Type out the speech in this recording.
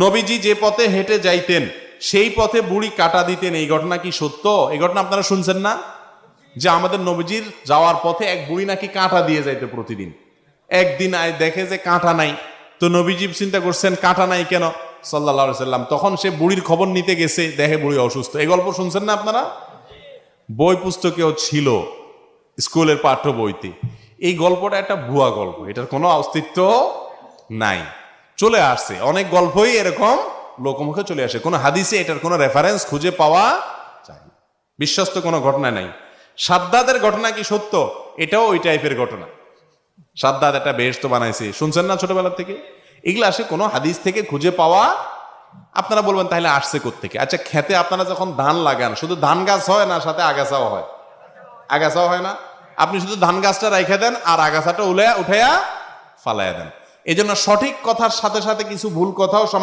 নবীজি যে পথে হেঁটে যাইতেন সেই পথে বুড়ি কাটা দিতেন, এই ঘটনা কি সত্য? এই ঘটনা আপনারা শুনছেন না, যে আমাদের নবীজির যাওয়ার পথে এক বুড়ি নাকি কাঁটা দিয়ে যাইতে প্রতিদিন। একদিন দেখে যে কাঁটা নাই, তো নবীজি চিন্তা করছেন কাঁটা নাই কেন, সাল্লাল্লাহু আলাইহি সাল্লাম তখন সে বুড়ির খবর নিতে গেছে, দেখে বুড়ি অসুস্থ। এই গল্প শুনছেন না আপনারা? বই পুস্তকেও ছিল, স্কুলের পাঠ্য বইতে। এই গল্পটা একটা ভুয়া গল্প, এটার কোনো অস্তিত্ব নাই, চলে আসছে। অনেক গল্পই এরকম লোকমুখে চলে আসে, কোনো হাদিসে এটার কোনো রেফারেন্স খুঁজে পাওয়া যায় না, বিশ্বস্ত কোনো ঘটনা নাই। সাদ্দাদের ঘটনা কি সত্য? এটাও ওই টাইপের ঘটনা। সাদ্দাদ একটা বেহেশত বানাইছে, শুনছেন না ছোটবেলা থেকে? এগুলো আসে কোনো হাদিস থেকে খুঁজে পাওয়া। আপনারা বলবেন তাহলে আসছে কোত্থেকে? আচ্ছা, খেতে আপনারা যখন ধান লাগান, শুধু ধান গাছ হয় না, সাথে আগাছাও হয়? আগাছাও হয় না? আপনি শুধু ধান গাছটা রেখে দেন আর আগাছাটা উঠাইয়া ফালাইয়া দেন। এই জন্য সঠিক কথার সাথে সাথে কিছু ভুল কথাও